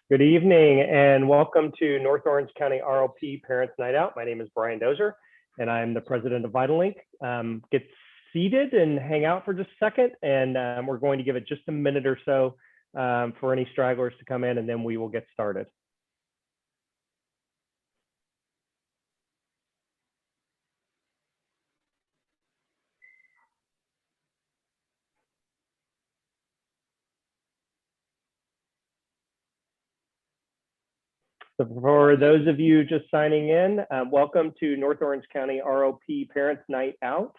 Good evening and welcome to North Orange County RLP Parents Night Out. My name is Brian Dozier and I'm the president of VitalLink. Get seated and hang out for just a second, and we're going to give it just a minute or so for any stragglers to come in, and then we will get started. So for those of you just signing in, welcome to North Orange County ROP Parents Night Out.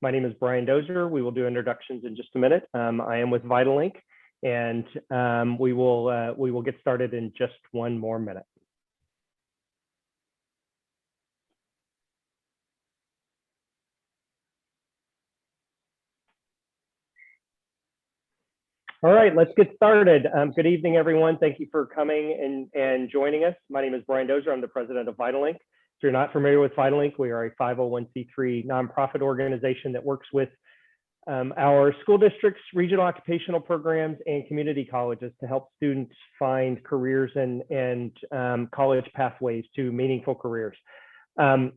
My name is Brian Dozier. We will do introductions in just a minute. I am with VitalLink, and we will get started in just one more minute. All right, let's get started. Good evening, everyone. Thank you for coming and joining us. My name is Brian Dozier. I'm the president of VitalLink. If you're not familiar with VitalLink, we are a 501c3 nonprofit organization that works with our school districts, regional occupational programs, and community colleges to help students find careers and college pathways to meaningful careers. And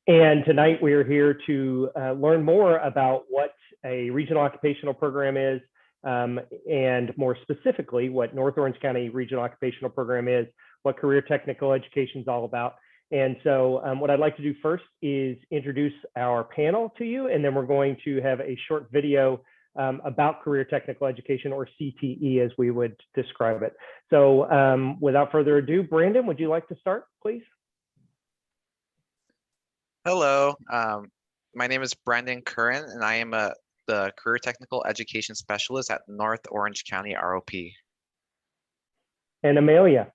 tonight we are here to learn more about what a regional occupational program is, and more specifically, what North Orange County Regional Occupational Program is, what career technical education is all about. And so what I'd like to do first is introduce our panel to you, and then we're going to have a short video about career technical education, or CTE as we would describe it. So without further ado, Brandon, would you like to start, please? Hello, my name is Brandon Curran, and I am the Career Technical Education Specialist at North Orange County ROP. And Amelia.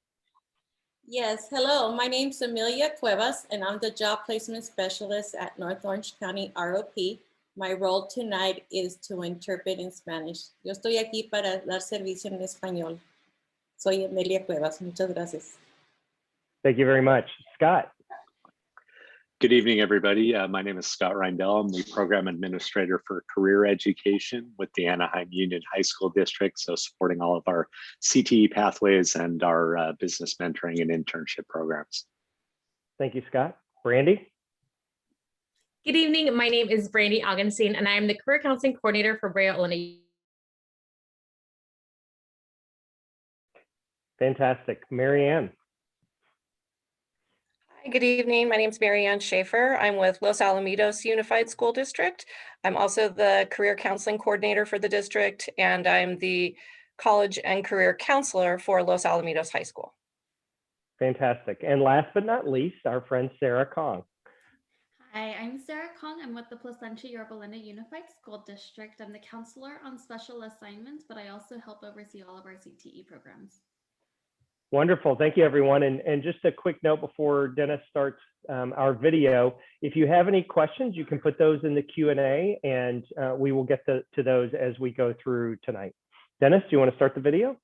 Yes, hello, my name is Amelia Cuevas, and I'm the Job Placement Specialist at North Orange County ROP. My role tonight is to interpret in Spanish. Yo estoy aquí para dar servicio en español. Soy Amelia Cuevas. Muchas gracias. Thank you very much. Scott. Good evening, everybody. My name is Scott Reindell. I'm the program administrator for career education with the Anaheim Union High School District, so supporting all of our CTE pathways and our business mentoring and internship programs. Thank you, Scott. Brandy? Good evening. My name is Brandy Augenstein, and I am the Career Counseling Coordinator for Brea Olena. Fantastic. Marianne? Hi, good evening. My name is Marianne Schaefer. I'm with Los Alamitos Unified School District. I'm also the Career Counseling Coordinator for the district, and I'm the College and Career Counselor for Los Alamitos High School. Fantastic. And last but not least, our friend Sarah Kong. Hi, I'm Sarah Kong. I'm with the Placentia Yorba Linda Unified School District. I'm the counselor on special assignments, but I also help oversee all of our CTE programs. Wonderful. Thank you, everyone. And just a quick note before Dennis starts our video, if you have any questions, you can put those in the Q&A, and we will get to those as we go through tonight. Dennis, do you want to start the video?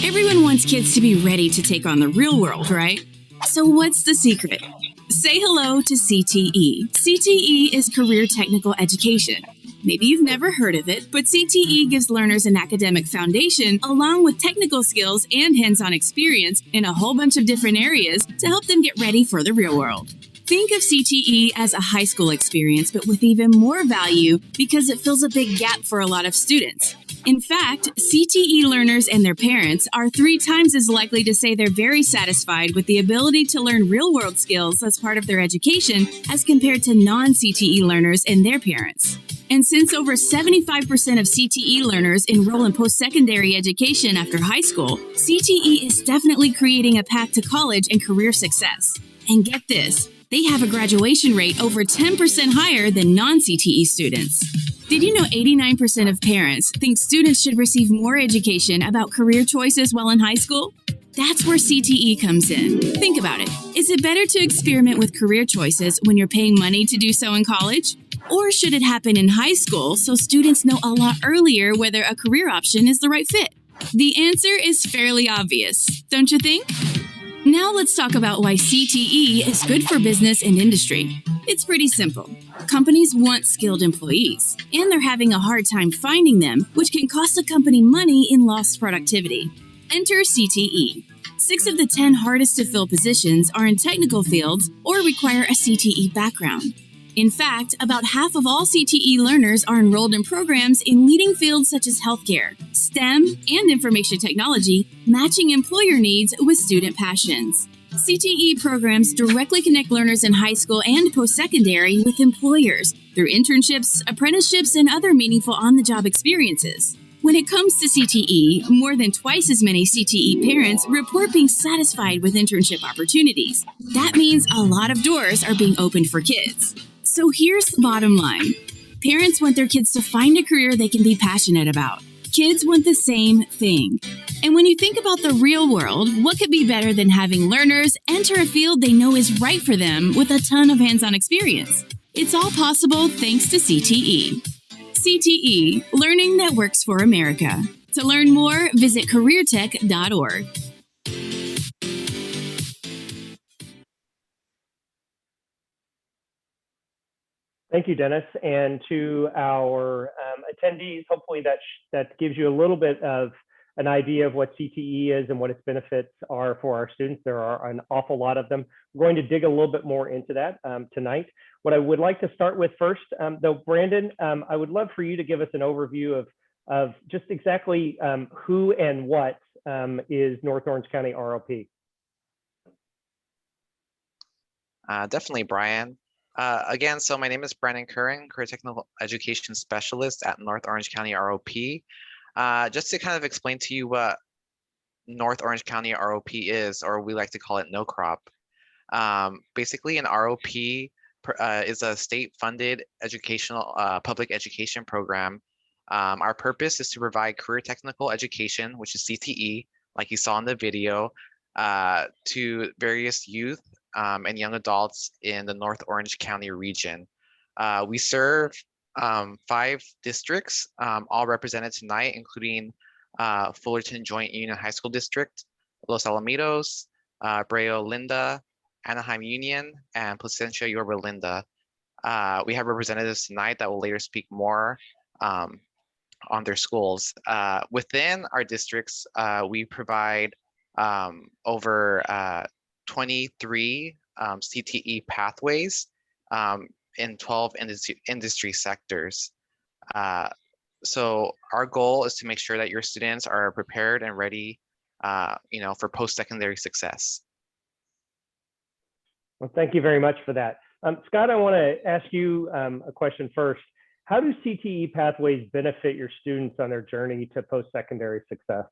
Everyone wants kids to be ready to take on the real world, right? So what's the secret? Say hello to CTE. CTE is Career Technical Education. Maybe you've never heard of it, but CTE gives learners an academic foundation along with technical skills and hands-on experience in a whole bunch of different areas to help them get ready for the real world. Think of CTE as a high school experience, but with even more value because it fills a big gap for a lot of students. In fact, CTE learners and their parents are 3 times as likely to say they're very satisfied with the ability to learn real-world skills as part of their education as compared to non-CTE learners and their parents. And since over 75% of CTE learners enroll in post-secondary education after high school, CTE is definitely creating a path to college and career success. And get this, they have a graduation rate over 10% higher than non-CTE students. Did you know 89% of parents think students should receive more education about career choices while in high school? That's where CTE comes in. Think about it. Is it better to experiment with career choices when you're paying money to do so in college? Or should it happen in high school so students know a lot earlier whether a career option is the right fit? The answer is fairly obvious, don't you think? Now let's talk about why CTE is good for business and industry. It's pretty simple. Companies want skilled employees, and they're having a hard time finding them, which can cost a company money in lost productivity. Enter CTE. 6 of the 10 hardest to fill positions are in technical fields or require a CTE background. In fact, about half of all CTE learners are enrolled in programs in leading fields such as healthcare, STEM, and information technology, matching employer needs with student passions. CTE programs directly connect learners in high school and post-secondary with employers through internships, apprenticeships, and other meaningful on-the-job experiences. When it comes to CTE, more than twice as many CTE parents report being satisfied with internship opportunities. That means a lot of doors are being opened for kids. So here's the bottom line. Parents want their kids to find a career they can be passionate about. Kids want the same thing. And when you think about the real world, what could be better than having learners enter a field they know is right for them with a ton of hands-on experience? It's all possible thanks to CTE. CTE, learning that works for America. To learn more, visit careertech.org. Thank you, Dennis. And to our attendees, hopefully that gives you a little bit of an idea of what CTE is and what its benefits are for our students. There are an awful lot of them. We're going to dig a little bit more into that tonight. What I would like to start with first, though, Brandon, I would love for you to give us an overview of just exactly who and what is North Orange County ROP. Definitely, Brian. Again, so my name is Brandon Curran, Career Technical Education Specialist at North Orange County ROP. Just to kind of explain to you what North Orange County ROP is, or we like to call it NOCROP. Basically, an ROP is a state-funded educational public education program. Our purpose is to provide career technical education, which is CTE, like you saw in the video, to various youth and young adults in the North Orange County region. We serve 5 districts, all represented tonight, including Fullerton Joint Union High School District, Los Alamitos, Brea Linda, Anaheim Union, and Placentia Yorba Linda. We have representatives tonight that will later speak more on their schools. Within our districts, we provide over 23 CTE pathways in 12 industry sectors. So our goal is to make sure that your students are prepared and ready, for post-secondary success. Well, thank you very much for that. Scott, I want to ask you a question first. How do CTE pathways benefit your students on their journey to post-secondary success?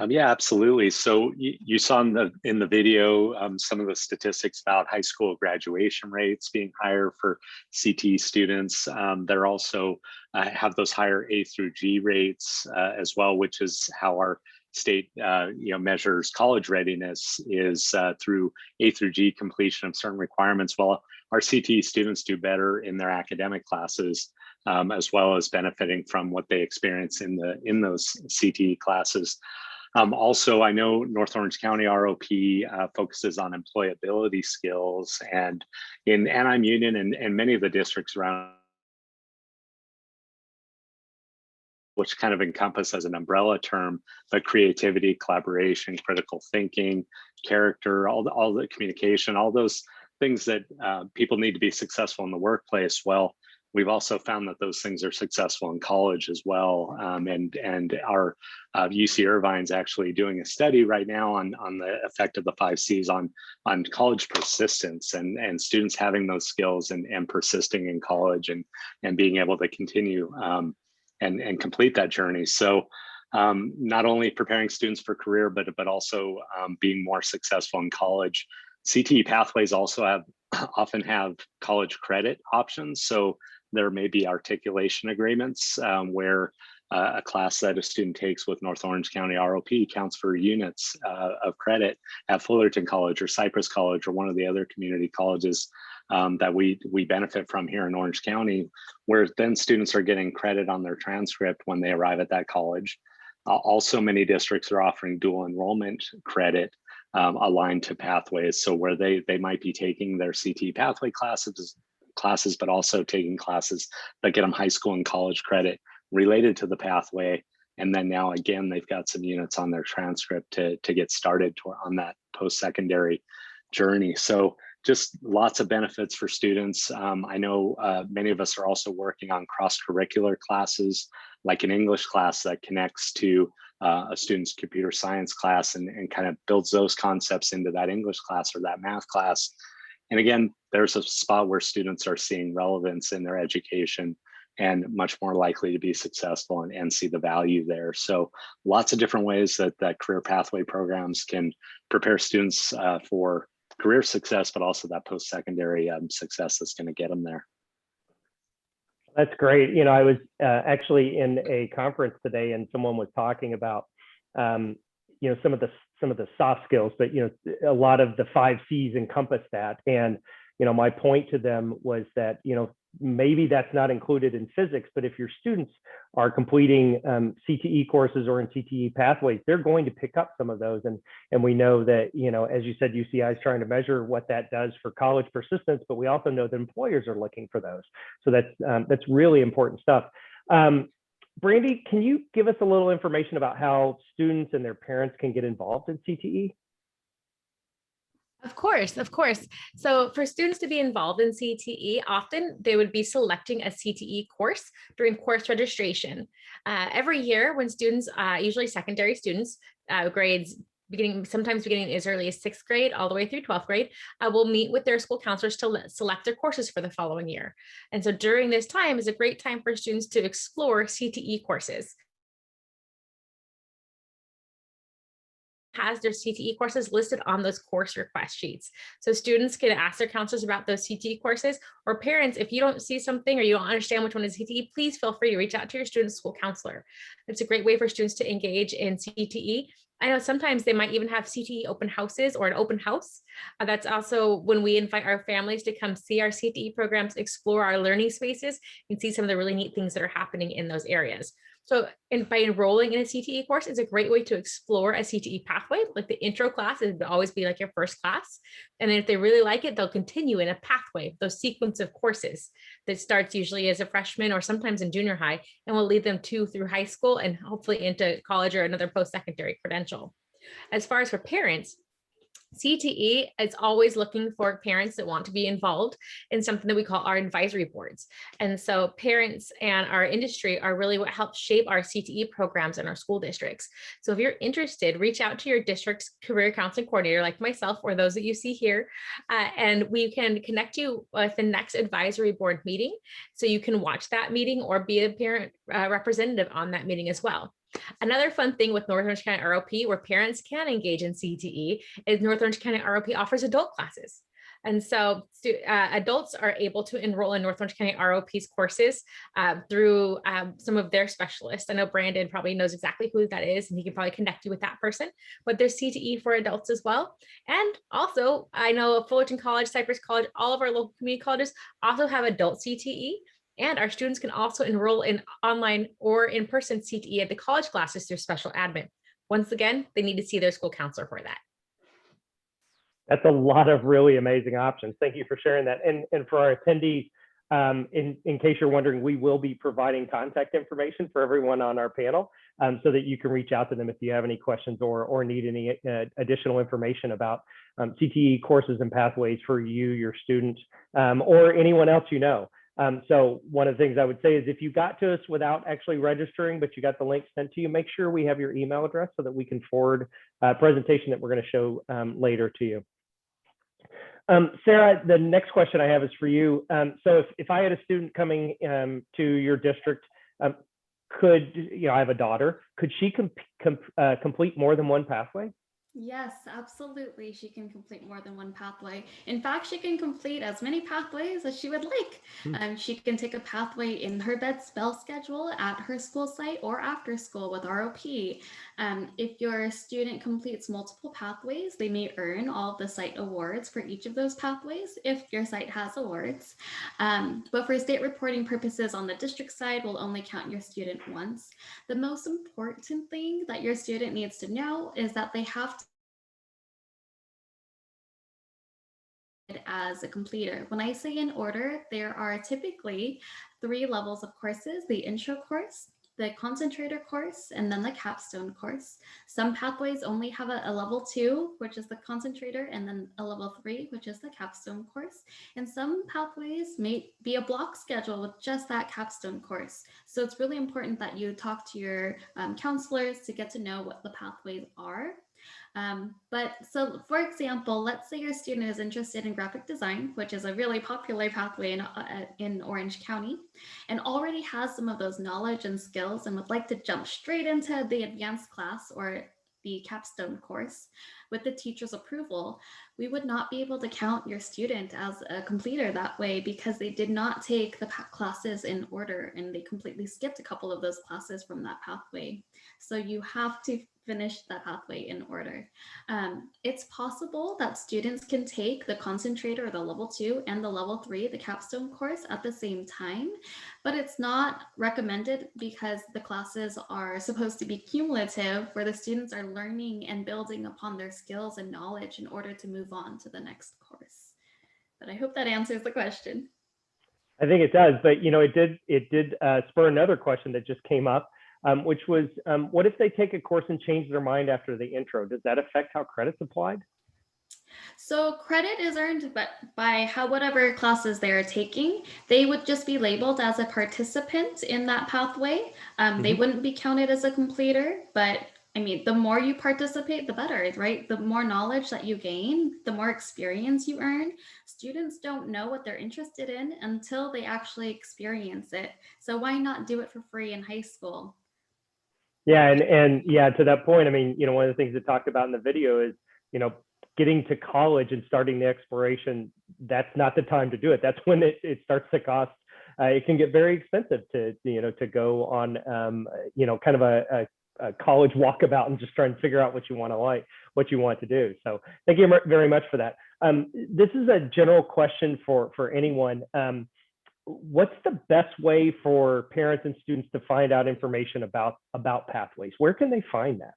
Yeah, absolutely. So you saw in the video some of the statistics about high school graduation rates being higher for CTE students. They're also have those higher A through G rates as well, which is how our state measures college readiness is through A through G completion of certain requirements. While our CTE students do better in their academic classes, as well as benefiting from what they experience in those CTE classes. Also, I know North Orange County ROP focuses on employability skills, and in Anaheim Union and many of the districts around, which kind of encompass as an umbrella term, but creativity, collaboration, critical thinking, character, all the communication, all those things that people need to be successful in the workplace. Well, we've also found that those things are successful in college as well. And our UC Irvine's actually doing a study right now on the effect of the 5 C's on college persistence and students having those skills and persisting in college and being able to continue and complete that journey. So not only preparing students for career, but also being more successful in college. CTE pathways also often have college credit options. So there may be articulation agreements where a class that a student takes with North Orange County ROP counts for units of credit at Fullerton College or Cypress College or one of the other community colleges that we benefit from here in Orange County, where then students are getting credit on their transcript when they arrive at that college. Also, many districts are offering dual enrollment credit aligned to pathways. So where they might be taking their CTE pathway classes, but also taking classes that get them high school and college credit related to the pathway. And then now again, they've got some units on their transcript to get started on that post-secondary journey. So just lots of benefits for students. I know many of us are also working on cross-curricular classes, like an English class that connects to a student's computer science class and kind of builds those concepts into that English class or that math class. And again, there's a spot where students are seeing relevance in their education and much more likely to be successful and see the value there. So lots of different ways that career pathway programs can prepare students for career success, but also that post-secondary success that's going to get them there. That's great. You know, I was actually in a conference today, and someone was talking about, you know, some of the soft skills, but you know, a lot of the 5 C's encompass that. And you know, my point to them was that, you know, maybe that's not included in physics, but if your students are completing CTE courses or in CTE pathways, they're going to pick up some of those. And we know that, you know, as you said, UCI is trying to measure what that does for college persistence, but we also know that employers are looking for those. So that's really important stuff. Brandy, can you give us a little information about how students and their parents can get involved in CTE? Of course, of course. So for students to be involved in CTE, often they would be selecting a CTE course during course registration. Every year when students, usually secondary students, grades sometimes beginning as early as 6th grade all the way through 12th grade, will meet with their school counselors to select their courses for the following year. And so during this time is a great time for students to explore CTE courses. Has their CTE courses listed on those course request sheets. So students can ask their counselors about those CTE courses, or parents, if you don't see something or you don't understand which one is CTE, please feel free to reach out to your student's school counselor. It's a great way for students to engage in CTE. I know sometimes they might even have CTE open houses or an open house. That's also when we invite our families to come see our CTE programs, explore our learning spaces, and see some of the really neat things that are happening in those areas. So by enrolling in a CTE course is a great way to explore a CTE pathway. Like the intro class would always be like your first class. And then if they really like it, they'll continue in a pathway, those sequence of courses that starts usually as a freshman or sometimes in junior high, and will lead them through high school and hopefully into college or another post-secondary credential. As far as for parents, CTE is always looking for parents that want to be involved in something that we call our advisory boards. And so parents and our industry are really what helps shape our CTE programs in our school districts. So if you're interested, reach out to your district's career counseling coordinator like myself or those that you see here, and we can connect you with the next advisory board meeting. So you can watch that meeting or be a parent representative on that meeting as well. Another fun thing with North Orange County ROP where parents can engage in CTE is North Orange County ROP offers adult classes. And so adults are able to enroll in North Orange County ROP's courses through some of their specialists. I know Brandon probably knows exactly who that is, and he can probably connect you with that person, but there's CTE for adults as well. And also I know Fullerton College, Cypress College, all of our local community colleges also have adult CTE. And our students can also enroll in online or in-person CTE at the college classes through special admin. Once again, they need to see their school counselor for that. That's a lot of really amazing options. Thank you for sharing that. And for our attendees, in case you're wondering, we will be providing contact information for everyone on our panel so that you can reach out to them if you have any questions or need any additional information about CTE courses and pathways for you, your students, or anyone else you know. So one of the things I would say is if you got to us without actually registering, but you got the link sent to you, make sure we have your email address so that we can forward a presentation that we're going to show later to you. Sarah, the next question I have is for you. So if I had a student coming to your district, could, you know, I have a daughter, could she complete more than one pathway? Yes, absolutely. She can complete more than one pathway. In fact, she can complete as many pathways as she would like. She can take a pathway in her bed spell schedule at her school site or after school with ROP. If your student completes multiple pathways, they may earn all of the site awards for each of those pathways if your site has awards. But for state reporting purposes on the district side, we'll only count your student once. The most important thing that your student needs to know is that they have as a completer. When I say in order, there are typically 3 levels of courses: the intro course, the concentrator course, and then the capstone course. Some pathways only have a level 2, which is the concentrator, and then a level 3, which is the capstone course. And some pathways may be a block schedule with just that capstone course. So it's really important that you talk to your counselors to get to know what the pathways are. But so, for example, let's say your student is interested in graphic design, which is a really popular pathway in Orange County, and already has some of those knowledge and skills and would like to jump straight into the advanced class or the capstone course. With the teacher's approval, we would not be able to count your student as a completer that way because they did not take the classes in order and they completely skipped a couple of those classes from that pathway. So you have to finish that pathway in order. It's possible that students can take the concentrator or the level 2 and the level 3, the capstone course, at the same time, but it's not recommended because the classes are supposed to be cumulative, where the students are learning and building upon their skills and knowledge in order to move on to the next course. But I hope that answers the question. I think it does, but it did spur another question that just came up, which was, what if they take a course and change their mind after the intro? Does that affect how credit's applied? So credit is earned by whatever classes they are taking. They would just be labeled as a participant in that pathway. They wouldn't be counted as a completer, but I mean, the more you participate, the better, right? The more knowledge that you gain, the more experience you earn. Students don't know what they're interested in until they actually experience it. So why not do it for free in high school? Yeah, and yeah, to that point, I mean, one of the things that talked about in the video is, getting to college and starting the exploration. That's not the time to do it. That's when it starts to cost. It can get very expensive to go on, kind of a college walkabout and just try and figure out what you want to do. So thank you very much for that. This is a general question for anyone. What's the best way for parents and students to find out information about pathways? Where can they find that?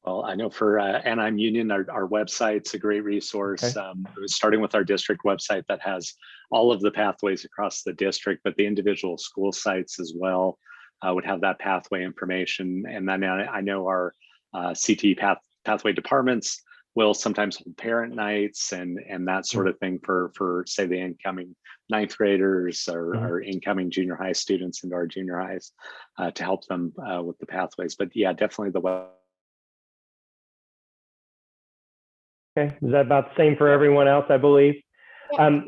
Well, I know for Anaheim Union, our website's a great resource. Okay. Starting with our district website that has all of the pathways across the district, but the individual school sites as well would have that pathway information. And then I know our CTE pathway departments will sometimes hold parent nights and that sort of thing for say the incoming 9th graders or incoming junior high students into our junior highs to help them with the pathways. But yeah, definitely the web. Okay, is that about the same for everyone else, I believe? Yeah.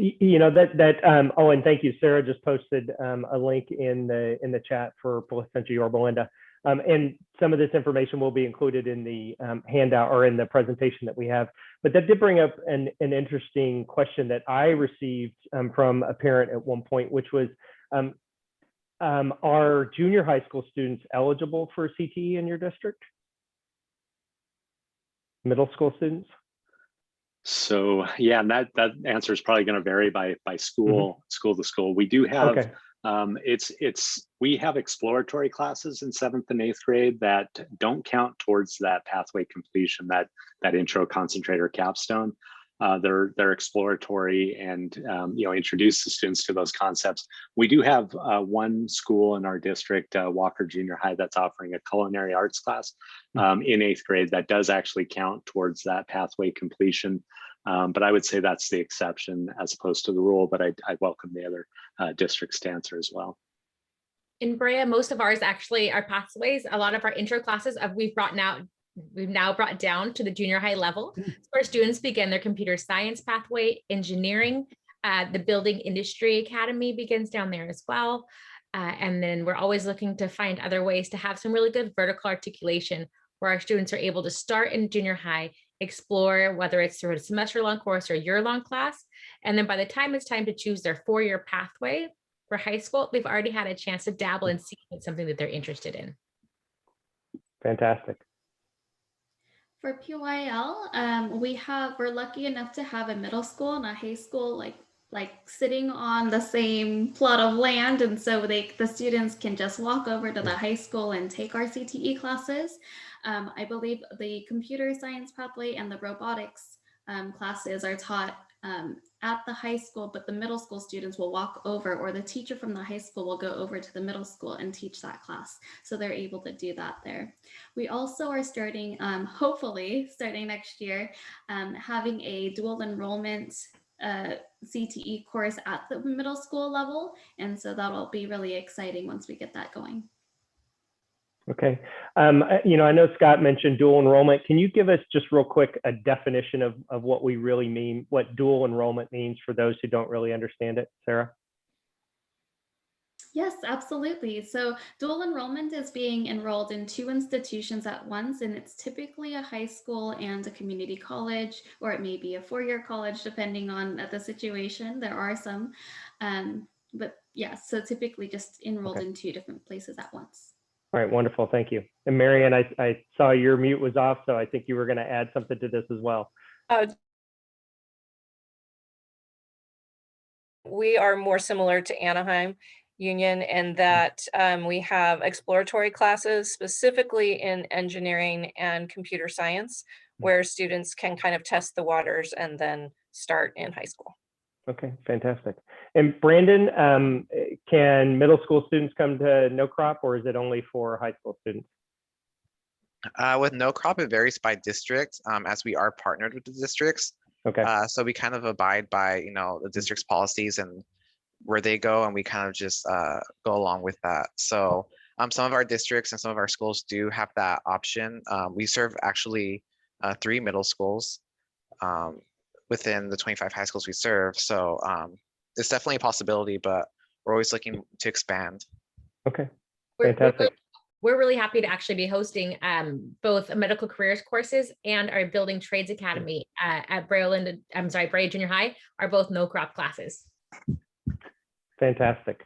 Oh, and thank you. Sarah just posted a link in the chat for Placentia Yorba Linda. And some of this information will be included in the handout or in the presentation that we have. But that did bring up an interesting question that I received from a parent at one point, which was, are junior high school students eligible for CTE in your district? Middle school students? So yeah, and that answer is probably going to vary by school, school to school. We do have we have exploratory classes in 7th and 8th grade that don't count towards that pathway completion, that intro, concentrator, capstone. They're exploratory and introduce the students to those concepts. We do have one school in our district, Walker Junior High, that's offering a culinary arts class in 8th grade that does actually count towards that pathway completion. But I would say that's the exception as opposed to the rule, but I welcome the other districts to answer as well. In Brea, most of ours actually are pathways. A lot of our intro classes we've now brought down to the junior high level. So our students begin their computer science pathway, engineering, the building industry academy begins down there as well. And then we're always looking to find other ways to have some really good vertical articulation where our students are able to start in junior high, explore whether it's through a semester-long course or year-long class. And then by the time it's time to choose their 4-year pathway for high school, they've already had a chance to dabble and see if it's something that they're interested in. Fantastic. For PYL, we're lucky enough to have a middle school and a high school like sitting on the same plot of land, and so the students can just walk over to the high school and take our CTE classes. I believe the computer science pathway and the robotics classes are taught at the high school, but the middle school students will walk over, or the teacher from the high school will go over to the middle school and teach that class. So they're able to do that there. We also are starting, hopefully starting next year, having a dual enrollment CTE course at the middle school level. And so that'll be really exciting once we get that going. Okay. You know, I know Scott mentioned dual enrollment. Can you give us just real quick a definition of what we really mean, what dual enrollment means for those who don't really understand it, Sarah? Yes, absolutely. So dual enrollment is being enrolled in 2 institutions at once, and it's typically a high school and a community college, or it may be a 4-year college, depending on the situation. There are some, but yeah, so typically just enrolled in 2 different places at once. All right, wonderful, thank you. And Marianne, I saw your mute was off, so I think you were gonna add something to this as well. We are more similar to Anaheim Union in that we have exploratory classes specifically in engineering and computer science, where students can kind of test the waters and then start in high school. Okay, fantastic. And Brandon, can middle school students come to NOCROP, or is it only for high school students? With NOCROP, it varies by district, as we are partnered with the districts. Okay. So we kind of abide by, you know, the district's policies and where they go, and we kind of just go along with that. So some of our districts and some of our schools do have that option. We serve actually 3 middle schools within the 25 high schools we serve. So it's definitely a possibility, but we're always looking to expand. Okay, fantastic. We're really happy to actually be hosting both medical careers courses and our Building Trades Academy at Brea Junior High are both NOCROP classes. Fantastic.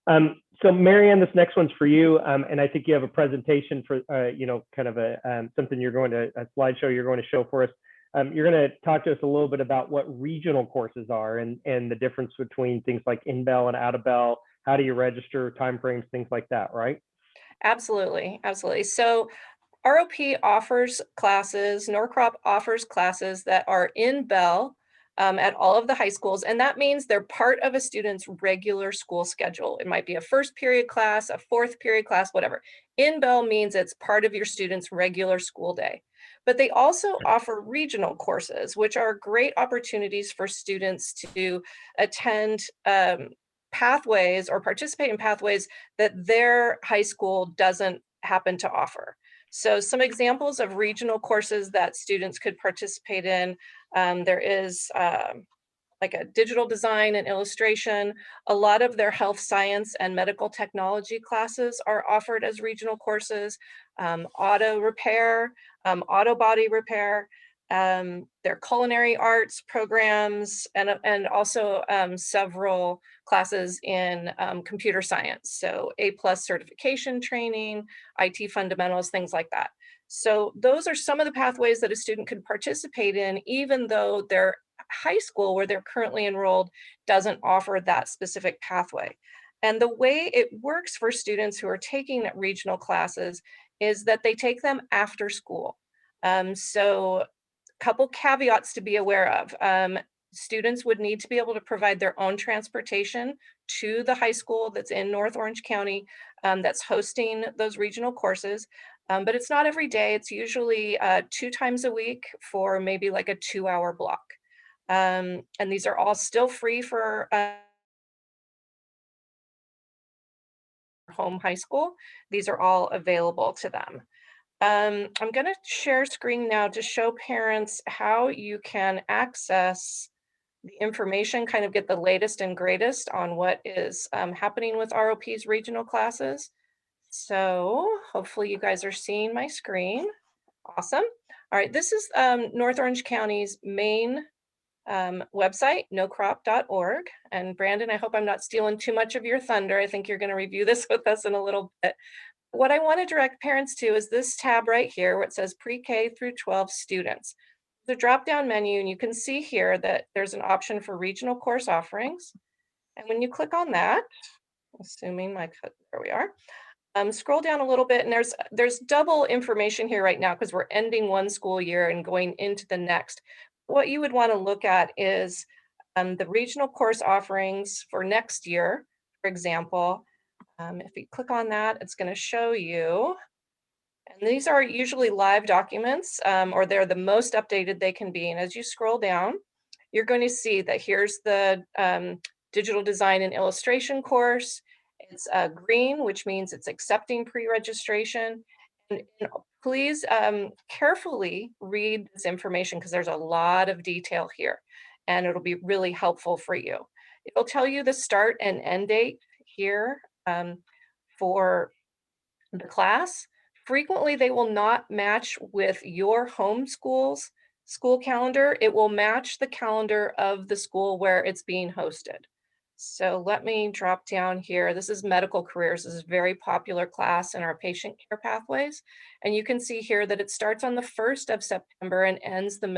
So Marianne, this next one's for you, and I think you have a presentation for, you know, kind of a something you're going to, a slideshow you're going to show for us. You're going to talk to us a little bit about what regional courses are and the difference between things like in-bell and out-of-bell. How do you register, timeframes, things like that, right? Absolutely, absolutely. So ROP offers classes, NOCROP offers classes that are in Bell at all of the high schools, and that means they're part of a student's regular school schedule. It might be a 1st period class, a 4th period class, whatever. In Bell means it's part of your student's regular school day. But they also offer regional courses, which are great opportunities for students to attend pathways or participate in pathways that their high school doesn't happen to offer. So some examples of regional courses that students could participate in, there is like a digital design and illustration. A lot of their health science and medical technology classes are offered as regional courses. Auto repair, auto body repair, their culinary arts programs, and also several classes in computer science. So A+ certification training, IT fundamentals, things like that. So those are some of the pathways that a student could participate in, even though their high school where they're currently enrolled doesn't offer that specific pathway. And the way it works for students who are taking regional classes is that they take them after school. So couple caveats to be aware of. Students would need to be able to provide their own transportation to the high school that's in North Orange County that's hosting those regional courses. But it's not every day. It's usually 2 times a week for maybe like a 2-hour block. And these are all still free for home high school. These are all available to them. I'm going to share screen now to show parents how you can access the information, kind of get the latest and greatest on what is happening with ROP's regional classes. So hopefully you guys are seeing my screen. Awesome. All right, this is North Orange County's main website, nocrop.org. And Brandon, I hope I'm not stealing too much of your thunder. I think you're going to review this with us in a little bit. What I want to direct parents to is this tab right here where it says pre-K through 12 students. the drop-down menu, and you can see here that there's an option for regional course offerings. And when you click on that, assuming there we are, scroll down a little bit, and there's double information here right now because we're ending one school year and going into the next. What you would want to look at is the regional course offerings for next year, for example. If you click on that, it's going to show you. And these are usually live documents, or they're the most updated they can be. And as you scroll down, you're going to see that here's the digital design and illustration course. It's green, which means it's accepting pre-registration. And please carefully read this information because there's a lot of detail here, and it'll be really helpful for you. It'll tell you the start and end date here for the class. Frequently, they will not match with your home school's school calendar. It will match the calendar of the school where it's being hosted. So let me drop down here. This is medical careers. This is a very popular class in our patient care pathways. And you can see here that it starts on the 1st of September and ends the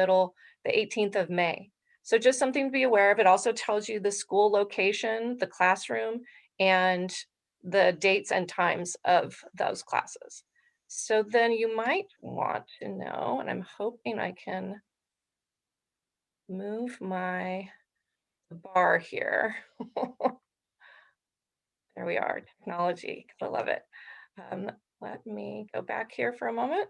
18th of May. So just something to be aware of. It also tells you the school location, the classroom, and the dates and times of those classes. So then you might want to know, and I'm hoping I can move my bar here. There we are, technology, I love it. Let me go back here for a moment.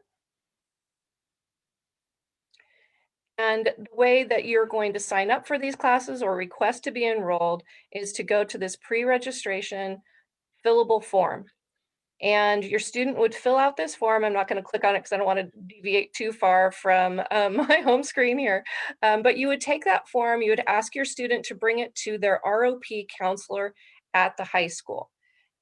And the way that you're going to sign up for these classes or request to be enrolled is to go to this pre-registration fillable form. And your student would fill out this form. I'm not going to click on it because I don't want to deviate too far from my home screen here. But you would take that form, you would ask your student to bring it to their ROP counselor at the high school.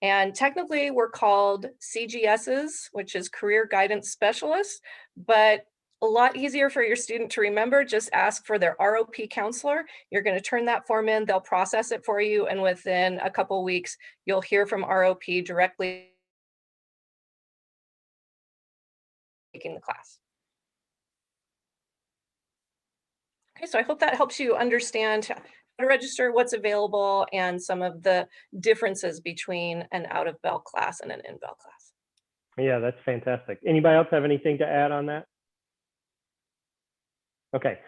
And technically we're called CGSs, which is Career Guidance Specialists, but a lot easier for your student to remember. Just ask for their ROP counselor. You're going to turn that form in, they'll process it for you, and within a couple weeks, you'll hear from ROP directly taking the class. Okay, so I hope that helps you understand how to register, what's available, and some of the differences between an out-of-bell class and an in-bell class. Yeah, that's fantastic. Anybody else have anything to add on that? Okay,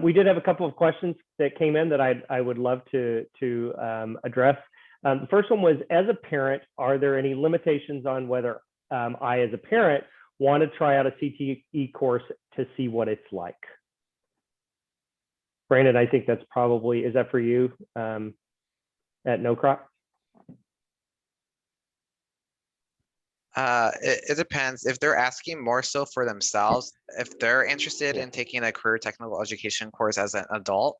we did have a couple of questions that came in that I would love to address. The first one was, as a parent, are there any limitations on whether I, as a parent, want to try out a CTE course to see what it's like? Brandon, I think that's probably, is that for you at NOCROP? It depends. If they're asking more so for themselves, if they're interested in taking a career technical education course as an adult,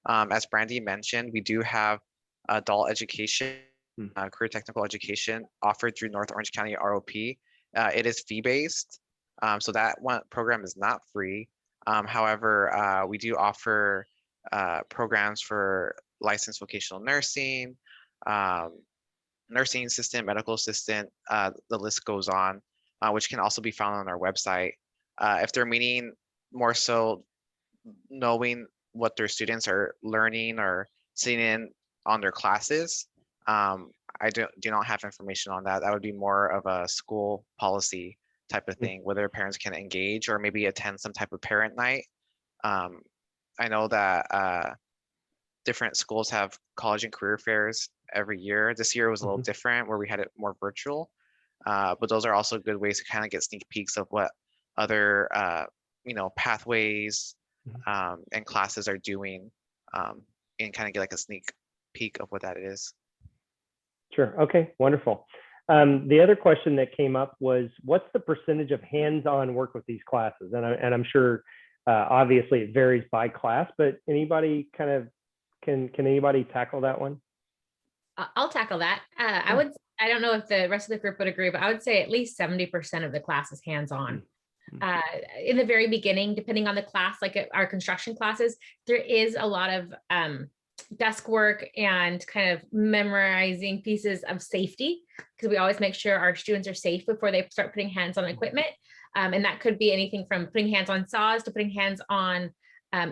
as Brandy mentioned, we do have adult education, career technical education offered through North Orange County ROP. It is fee-based, so that one program is not free. However, we do offer programs for licensed vocational nursing, nursing assistant, medical assistant, the list goes on, which can also be found on our website. If they're meaning more so knowing what their students are learning or sitting in on their classes, I do not have information on that. That would be more of a school policy type of thing, whether parents can engage or maybe attend some type of parent night. I know that different schools have college and career fairs every year. This year was a little different where we had it more virtual, but those are also good ways to kind of get sneak peeks of what other pathways and classes are doing, and kind of get like a sneak peek of what that is. Sure. Okay, wonderful. The other question that came up was, what's the percentage of hands-on work with these classes? And I'm sure obviously it varies by class, but anybody kind of, can anybody tackle that one? I'll tackle that. I don't know if the rest of the group would agree, but I would say at least 70% of the class is hands-on. In the very beginning, depending on the class, like our construction classes, there is a lot of desk work and kind of memorizing pieces of safety, because we always make sure our students are safe before they start putting hands on equipment. And that could be anything from putting hands on saws to putting hands on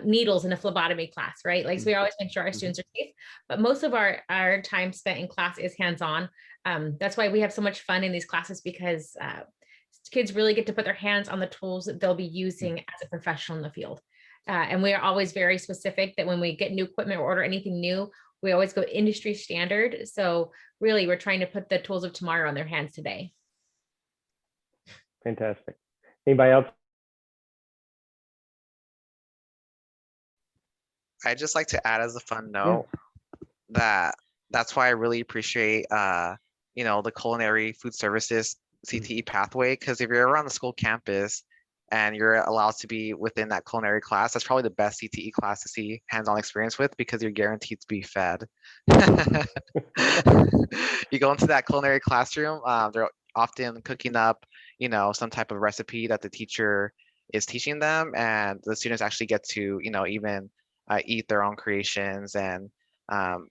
needles in a phlebotomy class, right? Like, so we always make sure our students are safe, but most of our time spent in class is hands-on. That's why we have so much fun in these classes, because kids really get to put their hands on the tools that they'll be using as a professional in the field. And we are always very specific that when we get new equipment or order anything new, we always go industry standard. So really, we're trying to put the tools of tomorrow in their hands today. Fantastic. Anybody else? I'd just like to add as a fun note that that's why I really appreciate, you know, the culinary food services CTE pathway, because if you're ever on the school campus and you're allowed to be within that culinary class, that's probably the best CTE class to see hands-on experience with, because you're guaranteed to be fed. You go into that culinary classroom, they're often cooking up, you know, some type of recipe that the teacher is teaching them, and the students actually get to, you know, even eat their own creations and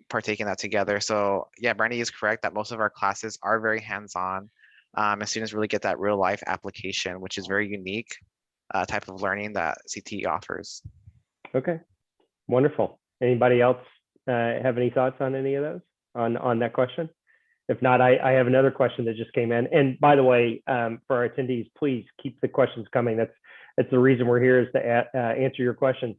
partake in that together. So yeah, Brandy is correct that most of our classes are very hands-on, and students really get that real life application, which is very unique type of learning that CTE offers. Okay, wonderful. Anybody else have any thoughts on any of those, on that question? If not, I have another question that just came in. And by the way, for our attendees, please keep the questions coming. That's the reason we're here, is to answer your questions.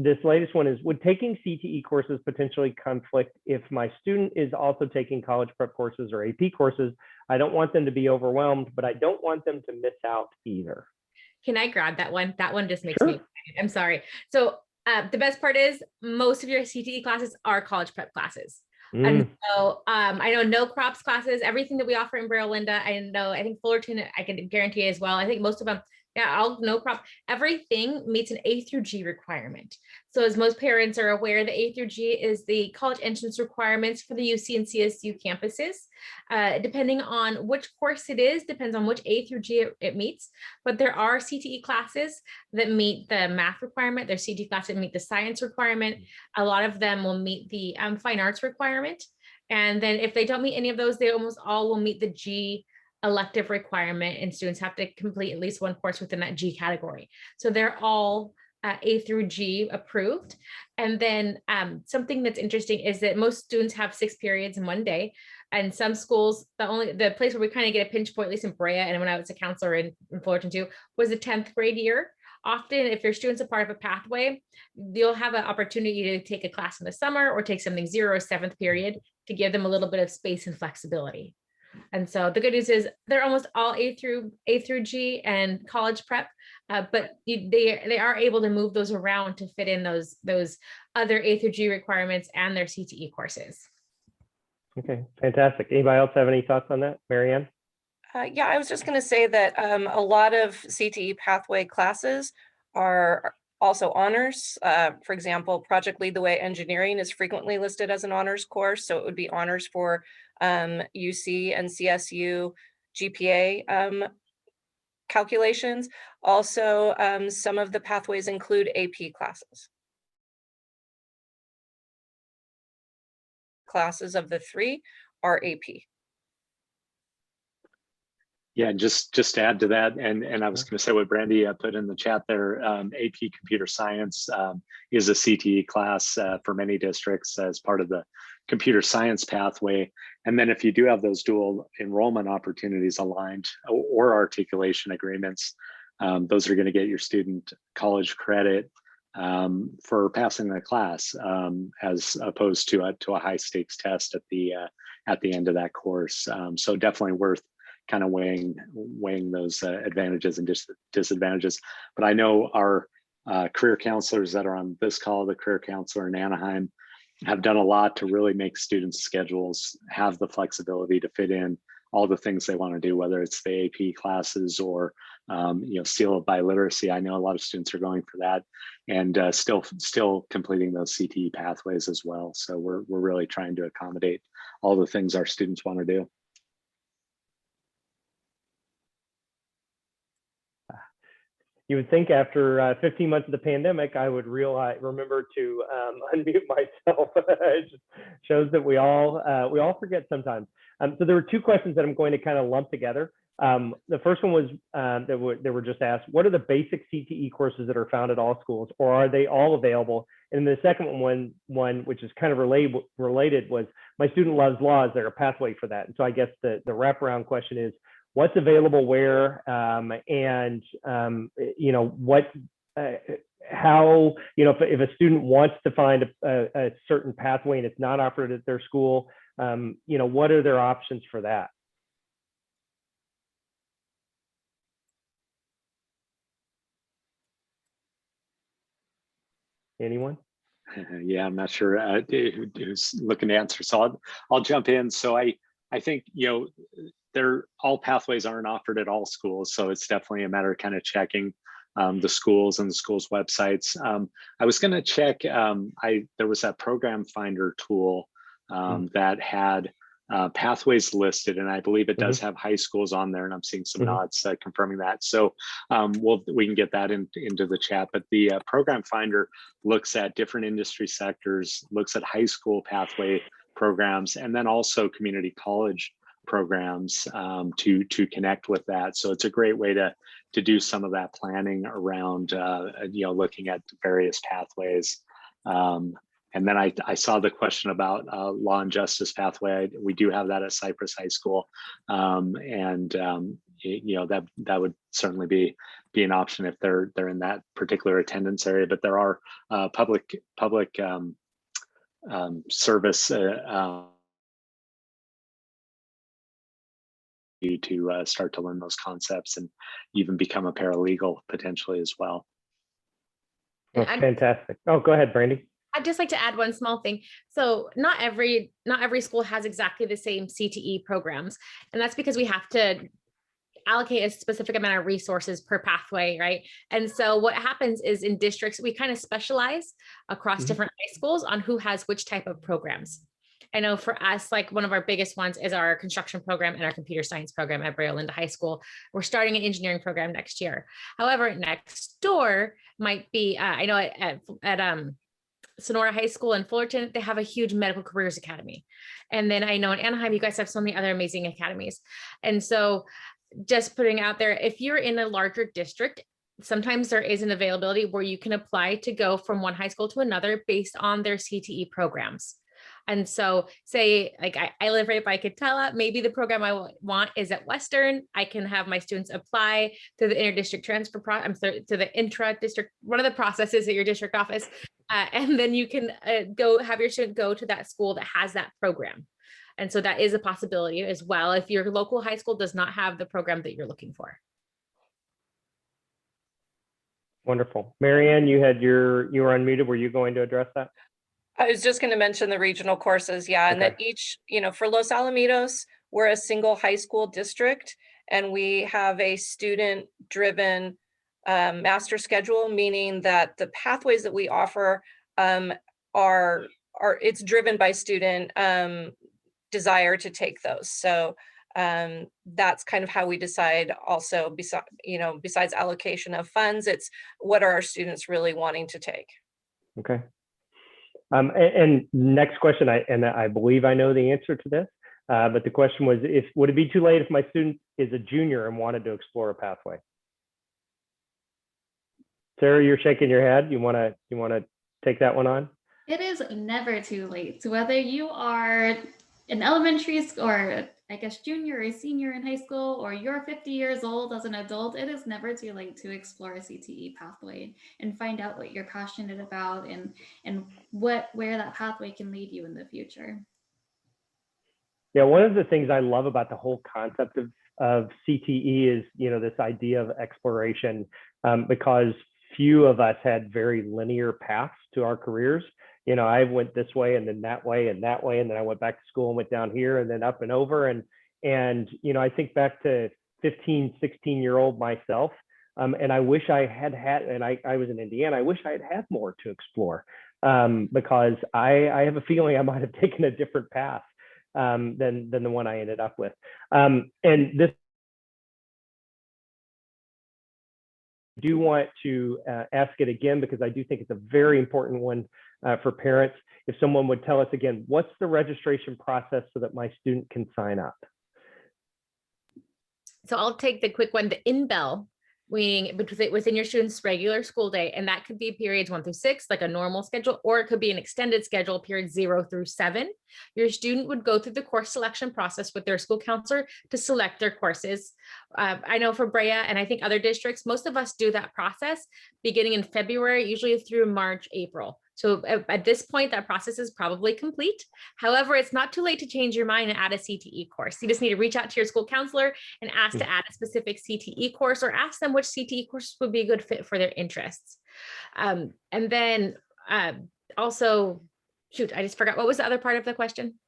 This latest one is, would taking CTE courses potentially conflict if my student is also taking college prep courses or AP courses? I don't want them to be overwhelmed, but I don't want them to miss out either. Can I grab that one? That one just makes me excited. I'm sorry. So the best part is most of your CTE classes are college prep classes. And so I know NOCROP's classes, everything that we offer in Brea Linda, I think Fullerton, I can guarantee as well. I think most of them, all NOCROP, everything meets an A through G requirement. So as most parents are aware, the A through G is the college entrance requirements for the UC and CSU campuses. Depending on which course it is, depends on which A through G it meets. But there are CTE classes that meet the math requirement. There's CTE classes that meet the science requirement. A lot of them will meet the fine arts requirement. And then if they don't meet any of those, they almost all will meet the G elective requirement, and students have to complete at least one course within that G category. So they're all A through G approved. And then something that's interesting is that most students have 6 periods in one day. And some schools, the place where we kind of get a pinch point, at least in Brea, and when I was a counselor in Fullerton too, was the 10th grade year. Often, if your student's a part of a pathway, you'll have an opportunity to take a class in the summer or take something 0 or 7th period to give them a little bit of space and flexibility. And so the good news is they're almost all A through G and college prep, but they are able to move those around to fit in those other A through G requirements and their CTE courses. Okay, fantastic. Anybody else have any thoughts on that, Marianne? Yeah, I was just going to say that a lot of CTE pathway classes are also honors. For example, Project Lead the Way Engineering is frequently listed as an honors course, so it would be honors for UC and CSU GPA calculations. Also, some of the pathways include AP classes. Classes of the 3 are AP. Yeah, just to add to that, and I was going to say what Brandy put in the chat there, AP Computer Science is a CTE class for many districts as part of the computer science pathway. And then if you do have those dual enrollment opportunities aligned or articulation agreements, those are going to get your student college credit for passing the class, as opposed to a high stakes test at the end of that course. So definitely worth kind of weighing those advantages and disadvantages. But I know our career counselors that are on this call, the career counselor in Anaheim, have done a lot to really make students' schedules have the flexibility to fit in all the things they want to do, whether it's the AP classes or seal of biliteracy. I know a lot of students are going for that, and still completing those CTE pathways as well. So we're really trying to accommodate all the things our students want to do. You would think after 15 months of the pandemic, I would remember to unmute myself. It just shows that we all forget sometimes. So there were 2 questions that I'm going to kind of lump together. The first one was that were just asked, what are the basic CTE courses that are found at all schools, or are they all available? And the second one, which is kind of related, was my student loves law. Is there a pathway for that? And so I guess the wraparound question is, what's available where, and what, how, if a student wants to find a certain pathway and it's not offered at their school, what are their options for that? Anyone? Yeah, I'm not sure who's looking to answer, so I'll jump in. So I think all pathways aren't offered at all schools, so it's definitely a matter of kind of checking the schools and the schools' websites. I was going to check. There was that program finder tool that had pathways listed, and I believe it does have high schools on there, and I'm seeing some nods confirming that. So we can get that into the chat. But the program finder looks at different industry sectors, looks at high school pathway programs, and then also community college programs to connect with that. So it's a great way to do some of that planning around looking at various pathways. And then I saw the question about law and justice pathway. We do have that at Cypress High School, and that would certainly be an option if they're in that particular attendance area. But there are public service to start to learn those concepts and even become a paralegal potentially as well. Oh, fantastic. Oh, go ahead, Brandy. I'd just like to add one small thing. So not every school has exactly the same CTE programs. And that's because we have to allocate a specific amount of resources per pathway, right? And so what happens is in districts, we kind of specialize across different high schools on who has which type of programs. I know for us, like one of our biggest ones is our construction program and our computer science program at Brea Linda High School. We're starting an engineering program next year. However, next door might be, I know at Sonora High School in Fullerton, they have a huge medical careers academy. And then I know in Anaheim, you guys have so many other amazing academies. And so just putting out there, if you're in a larger district, sometimes there is an availability where you can apply to go from one high school to another based on their CTE programs. And so say, like I live right by Catella, maybe the program I want is at Western. I can have my students apply to the interdistrict transfer to the intra-district, one of the processes at your district office. And then you can go have your student go to that school that has that program. And so that is a possibility as well if your local high school does not have the program that you're looking for. Wonderful. Marianne, you were unmuted. Were you going to address that? I was just going to mention the regional courses, yeah, and that each, for Los Alamitos, we're a single high school district, and we have a student-driven master schedule, meaning that the pathways that we offer it's driven by student desire to take those. So that's kind of how we decide. Also, besides allocation of funds, it's what are our students really wanting to take. Okay. And next question, I believe I know the answer to this, but the question was, would it be too late if my student is a junior and wanted to explore a pathway? Sarah, you're shaking your head. You want to take that one on? It is never too late. So whether you are in elementary school, or I guess junior or senior in high school, or you're 50 years old as an adult, it is never too late to explore a CTE pathway and find out what you're passionate about and where that pathway can lead you in the future. Yeah, one of the things I love about the whole concept of CTE is, this idea of exploration, because few of us had very linear paths to our careers. I went this way and then that way and that way, and then I went back to school and went down here and then up and over. And I think back to 15, 16-year-old myself, and I wish I had, and I was in Indiana, I wish I had more to explore, because I have a feeling I might have taken a different path than the one I ended up with. And this, I do want to ask it again, because I do think it's a very important one for parents. If someone would tell us again, what's the registration process so that my student can sign up? So I'll take the quick one, the in-bell, meaning within your student's regular school day, and that could be periods 1 through 6, like a normal schedule, or it could be an extended schedule, periods 0 through 7. Your student would go through the course selection process with their school counselor to select their courses. I know for Brea and I think other districts, most of us do that process beginning in February, usually through March, April. So at this point, that process is probably complete. However, it's not too late to change your mind and add a CTE course. You just need to reach out to your school counselor and ask to add a specific CTE course, or ask them which CTE course would be a good fit for their interests. And then also, shoot, I just forgot, what was the other part of the question?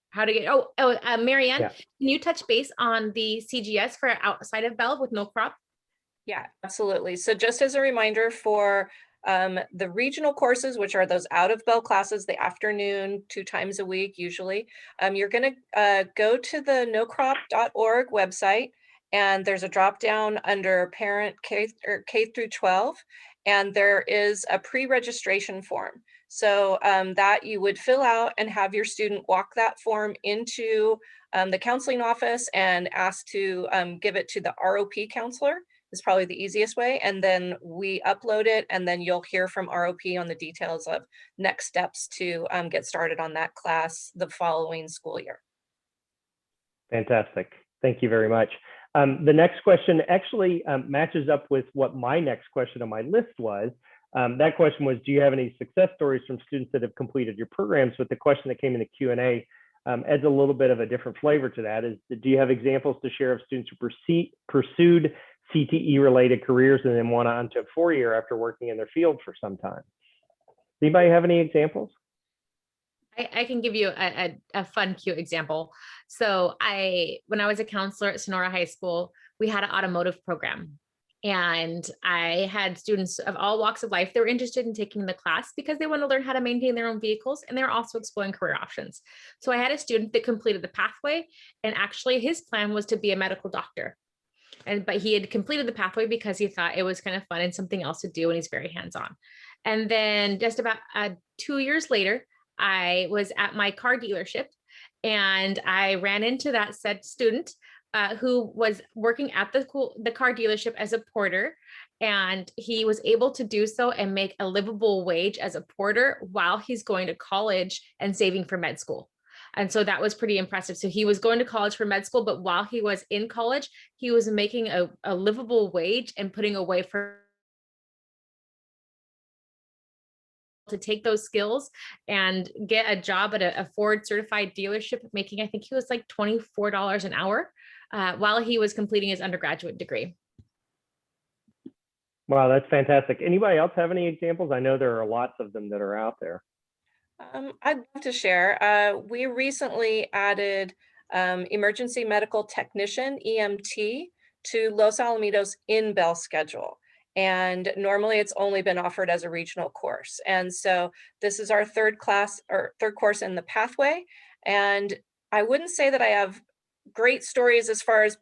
How to get, Marianne, Yeah. Can you touch base on the CGS for outside of Bell with NOCROP? Yeah, absolutely. So just as a reminder for the regional courses, which are those out of bell classes, the afternoon, 2 times a week, usually, you're going to go to the nocrop.org website, and there's a drop down under parent K through 12, and there is a pre-registration form. So that you would fill out and have your student walk that form into the counseling office and ask to give it to the ROP counselor. Is probably the easiest way. And then we upload it, and then you'll hear from ROP on the details of next steps to get started on that class the following school year. Fantastic. Thank you very much. The next question actually matches up with what my next question on my list was. That question was, do you have any success stories from students that have completed your programs? But the question that came in the Q&A adds a little bit of a different flavor to that. Is, do you have examples to share of students who pursued CTE related careers and then went on to a 4-year after working in their field for some time? Anybody have any examples? I can give you a fun, cute example. So when I was a counselor at Sonora High School, we had an automotive program. And I had students of all walks of life that were interested in taking the class because they want to learn how to maintain their own vehicles, and they're also exploring career options. So I had a student that completed the pathway, and actually his plan was to be a medical doctor. But he had completed the pathway because he thought it was kind of fun and something else to do, and he's very hands-on. And then just about 2 years later, I was at my car dealership, and I ran into that said student who was working at the car dealership as a porter, and he was able to do so and make a livable wage as a porter while he's going to college and saving for med school. And so that was pretty impressive. So he was going to college for med school, but while he was in college, he was making a livable wage and putting away for to take those skills and get a job at a Ford certified dealership, making, I think he was like $24 an hour while he was completing his undergraduate degree. Wow, that's fantastic. Anybody else have any examples? I know there are lots of them that are out there. I'd love to share. We recently added emergency medical technician, EMT, to Los Alamitos in-bell schedule. And normally it's only been offered as a regional course. And so this is our third course in the pathway. And I wouldn't say that I have great stories as far as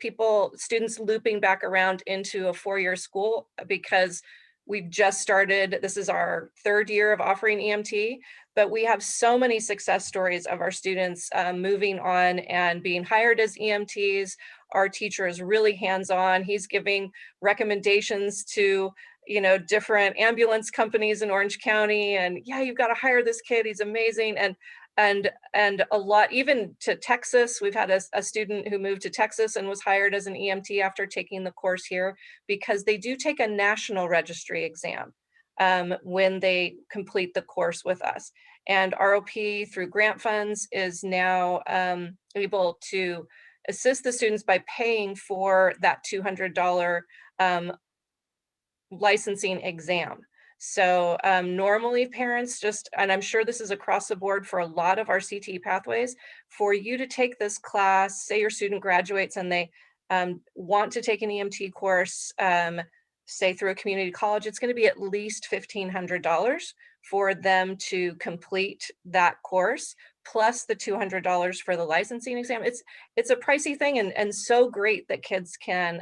students looping back around into a 4-year school, because we've just started. This is our 3rd year of offering EMT, but we have so many success stories of our students moving on and being hired as EMTs. Our teacher is really hands-on. He's giving recommendations to, different ambulance companies in Orange County, and yeah, you've got to hire this kid. He's amazing. And a lot, even to Texas. We've had a student who moved to Texas and was hired as an EMT after taking the course here, because they do take a national registry exam when they complete the course with us. And ROP through grant funds is now able to assist the students by paying for that $200 licensing exam. So normally parents and I'm sure this is across the board for a lot of our CTE pathways, for you to take this class, say your student graduates and they want to take an EMT course, say through a community college, it's going to be at least $1,500 for them to complete that course, plus the $200 for the licensing exam. It's a pricey thing, and so great that kids can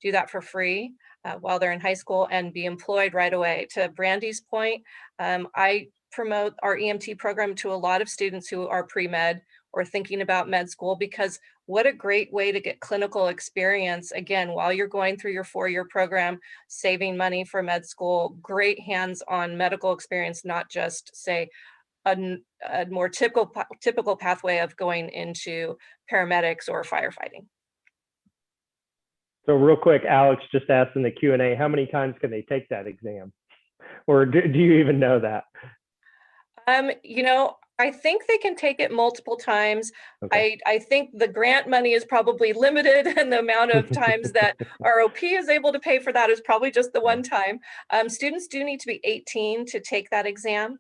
do that for free while they're in high school and be employed right away. To Brandy's point, I promote our EMT program to a lot of students who are pre-med or thinking about med school, because what a great way to get clinical experience, again, while you're going through your 4-year program, saving money for med school, great hands-on medical experience, not just say a more typical pathway of going into paramedics or firefighting. So real quick, Alex just asked in the Q&A, how many times can they take that exam? Or do you even know that? You know, I think they can take it multiple times. Okay. I think the grant money is probably limited, and the amount of times that ROP is able to pay for that is probably just the one time. Students do need to be 18 to take that exam.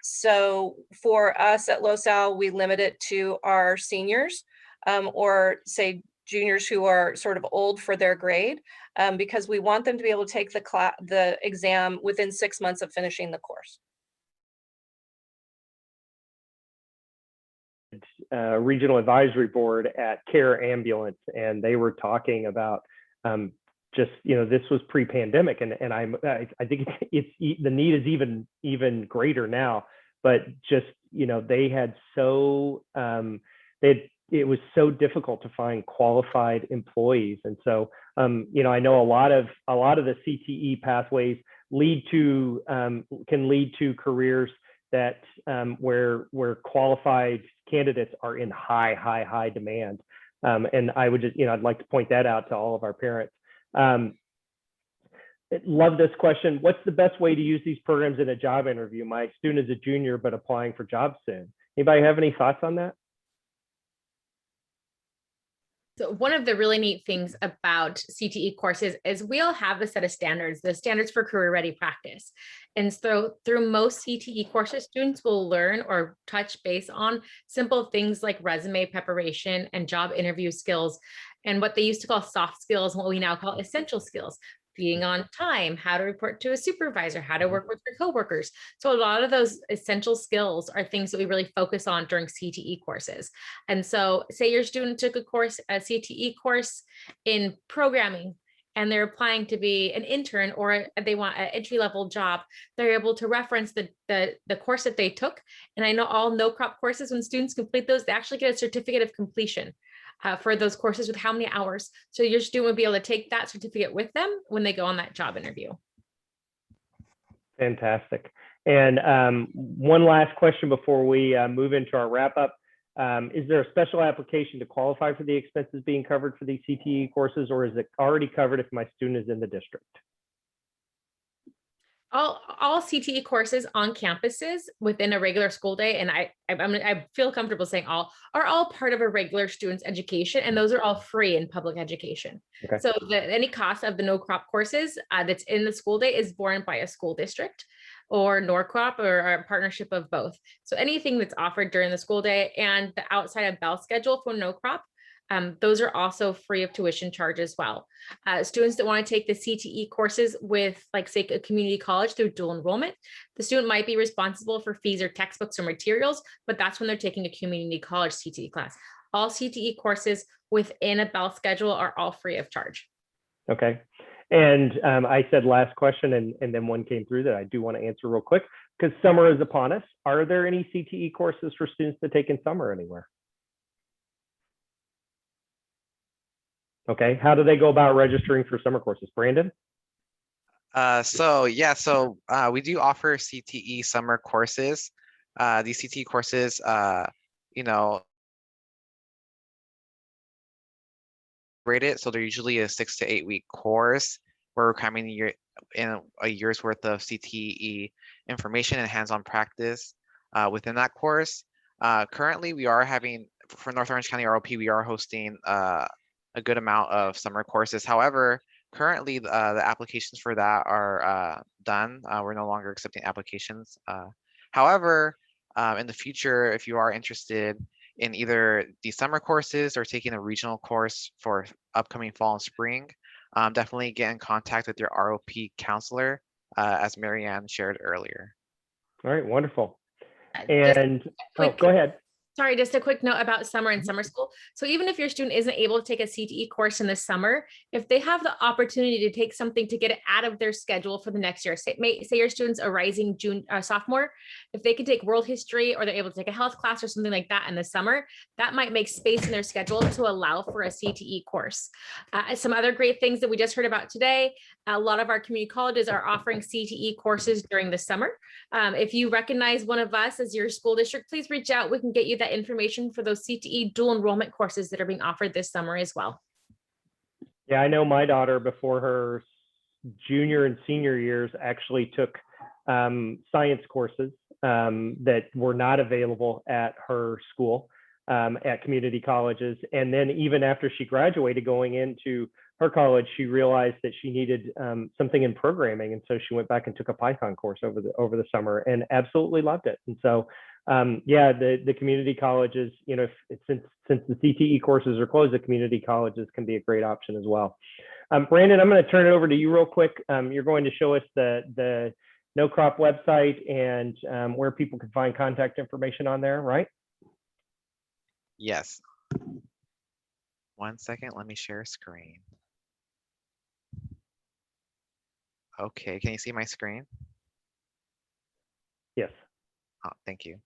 So for us at LoSal, we limit it to our seniors, or say juniors who are sort of old for their grade, because we want them to be able to take the exam within 6 months of finishing the course. Regional advisory board at Care Ambulance, and they were talking about just, you know, this was pre-pandemic, and I think it's the need is even greater now, but just, you know, they had so it was so difficult to find qualified employees, and so you know, I know a lot of the CTE pathways can lead to careers that where qualified candidates are in high demand, and I would just, you know, I'd like to point that out to all of our parents. Love this question. What's the best way to use these programs in a job interview? My student is a junior but applying for jobs soon. Anybody have any thoughts on that? So one of the really neat things about CTE courses is we all have a set of standards, the standards for career ready practice. And so through most CTE courses, students will learn or touch base on simple things like resume preparation and job interview skills, and what they used to call soft skills, and what we now call essential skills. Being on time, how to report to a supervisor, how to work with your coworkers. So a lot of those essential skills are things that we really focus on during CTE courses. And so say your student took a CTE course in programming, and they're applying to be an intern, or they want an entry-level job, they're able to reference the course that they took. And I know all NOCROP courses, when students complete those, they actually get a certificate of completion for those courses with how many hours. So your student would be able to take that certificate with them when they go on that job interview. Fantastic. And one last question before we move into our wrap up. Is there a special application to qualify for the expenses being covered for these CTE courses, or is it already covered if my student is in the district? All CTE courses on campuses within a regular school day, and I feel comfortable saying all, are all part of a regular student's education, and those are all free in public education. Okay. So any cost of the NOCROP courses that's in the school day is borne by a school district or NOCROP, or a partnership of both. So anything that's offered during the school day and the outside of bell schedule for NOCROP, those are also free of tuition charge as well. Students that want to take the CTE courses with, like, say, a community college through dual enrollment, the student might be responsible for fees or textbooks or materials, but that's when they're taking a community college CTE class. All CTE courses within a bell schedule are all free of charge. Okay. And I said last question, and then one came through that I do want to answer real quick, because summer is upon us. Are there any CTE courses for students to take in summer anywhere? Okay, how do they go about registering for summer courses? Brandon? So we do offer CTE summer courses. These CTE courses, you know, rated, so they're usually a 6 to 8 week course where we're cramming in a year's worth of CTE information and hands-on practice within that course. Currently, we are having, for North Orange County ROP, we are hosting a good amount of summer courses. However, currently the applications for that are done. We're no longer accepting applications. However, in the future, if you are interested in either the summer courses or taking a regional course for upcoming fall and spring, definitely get in contact with your ROP counselor, as Marianne shared earlier. All right, wonderful. And go ahead. Sorry, just a quick note about summer and summer school. So even if your student isn't able to take a CTE course in the summer, if they have the opportunity to take something to get it out of their schedule for the next year, say your student's a rising sophomore, if they can take world history or they're able to take a health class or something like that in the summer, that might make space in their schedule to allow for a CTE course. Some other great things that we just heard about today, a lot of our community colleges are offering CTE courses during the summer. If you recognize one of us as your school district, please reach out. We can get you that information for those CTE dual enrollment courses that are being offered this summer as well. Yeah, I know my daughter before her junior and senior years actually took science courses that were not available at her school at community colleges. And then even after she graduated, going into her college, she realized that she needed something in programming. And so she went back and took a Python course over the summer and absolutely loved it. And so yeah, the community colleges, you know, since the CTE courses are closed, the community colleges can be a great option as well. Brandon, I'm going to turn it over to you real quick. You're going to show us the NOCROP website and where people can find contact information on there, right? Yes. 1 second, let me share screen. Okay, can you see my screen? Yes. Oh, thank you.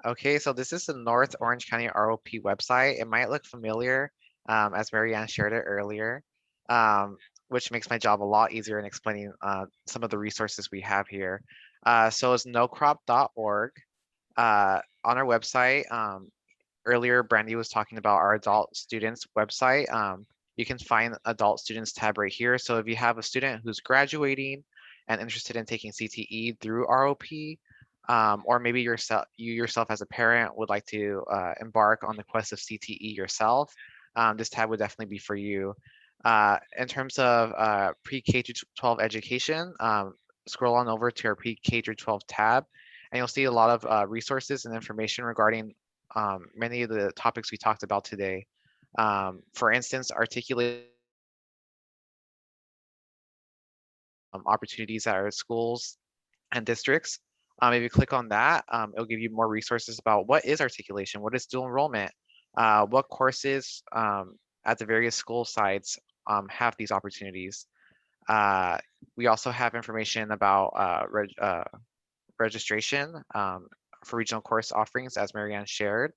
Okay, so this is the North Orange County ROP website. It might look familiar, as Marianne shared it earlier, which makes my job a lot easier in explaining some of the resources we have here. So it's nocrop.org. On our website, earlier Brandy was talking about our adult students website. You can find adult students tab right here. So if you have a student who's graduating and interested in taking CTE through ROP, or maybe you yourself as a parent would like to embark on the quest of CTE yourself, this tab would definitely be for you. In terms of pre-K through 12 education, scroll on over to our pre-K through 12 tab, and you'll see a lot of resources and information regarding many of the topics we talked about today. For instance, articulate opportunities at our schools and districts. If you click on that, it'll give you more resources about what is articulation, what is dual enrollment, what courses at the various school sites have these opportunities. We also have information about registration for regional course offerings, as Marianne shared.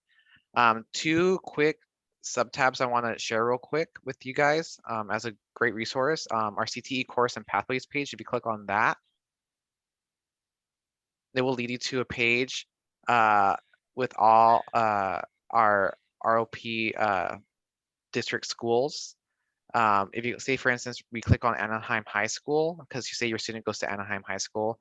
Two quick sub-tabs I want to share real quick with you guys as a great resource. Our CTE Course and Pathways page, if you click on that, it will lead you to a page with all our ROP district schools. If you say, for instance, we click on Anaheim High School, because you say your student goes to Anaheim High School,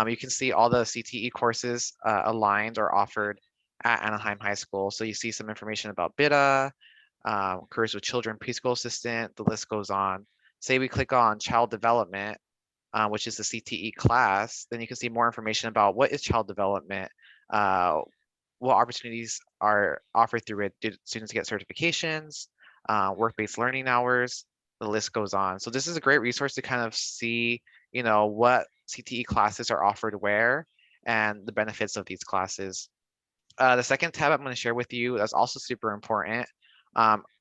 you can see all the CTE courses aligned or offered at Anaheim High School. So you see some information about BITA, careers with children, preschool assistant, the list goes on. Say we click on child development, which is the CTE class, then you can see more information about what is child development, what opportunities are offered through it. Did students get certifications, work-based learning hours, the list goes on. So this is a great resource to kind of see, you know, what CTE classes are offered where and the benefits of these classes. The second tab I'm going to share with you that's also super important.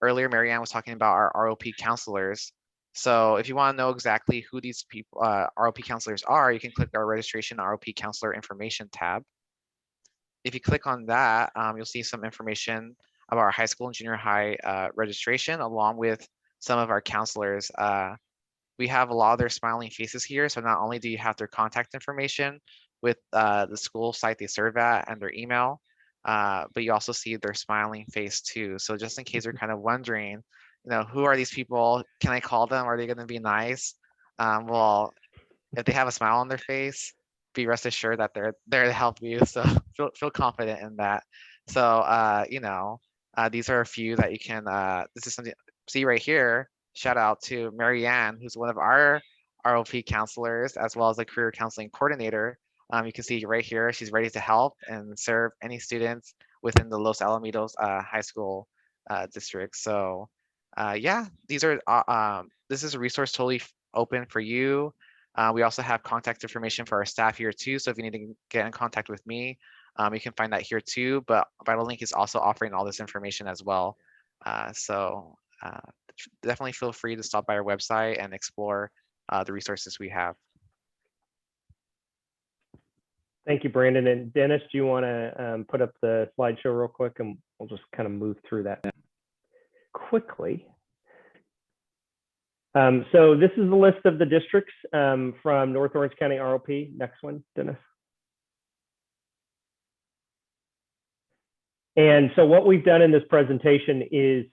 Earlier, Marianne was talking about our ROP counselors. So if you want to know exactly who these people, ROP counselors are, you can click our registration ROP counselor information tab. If you click on that, you'll see some information about our high school and junior high registration, along with some of our counselors. We have a lot of their smiling faces here. So not only do you have their contact information with the school site they serve at and their email, but you also see their smiling face too. So just in case you're kind of wondering, you know, who are these people? Can I call them? Are they going to be nice? Well, if they have a smile on their face, be rest assured that they're there to help you. So feel confident in that. So, you know, these are a few that you can, this is something, see right here, shout out to Marianne, who's one of our ROP counselors, as well as a career counseling coordinator. You can see right here, she's ready to help and serve any students within the Los Alamitos High School district. So yeah, these are, this is a resource totally open for you. We also have contact information for our staff here too. So if you need to get in contact with me, You can find that here too, but VitalLink is also offering all this information as well. So definitely feel free to stop by our website and explore the resources we have. Thank you, Brandon. And Dennis, do you want to put up the slideshow real quick, and we'll just kind of move through that quickly. So this is the list of the districts from North Orange County ROP. Next one, Dennis. And so what we've done in this presentation is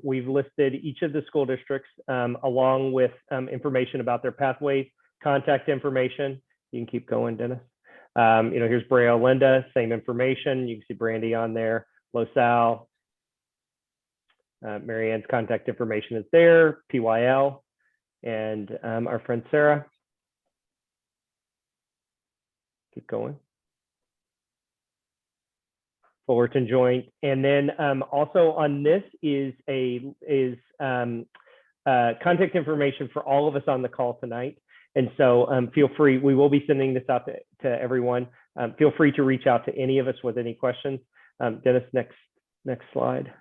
we've listed each of the school districts along with information about their pathways, contact information. You can keep going, Dennis. Here's Brea Linda, same information. You can see Brandy on there, LaSalle. Mary Ann's contact information is there, PYL, and our friend Sarah. Keep going. Fullerton Joint, and then also on this is contact information for all of us on the call tonight. And so feel free, we will be sending this out to everyone. Feel free to reach out to any of us with any questions. Dennis, next slide.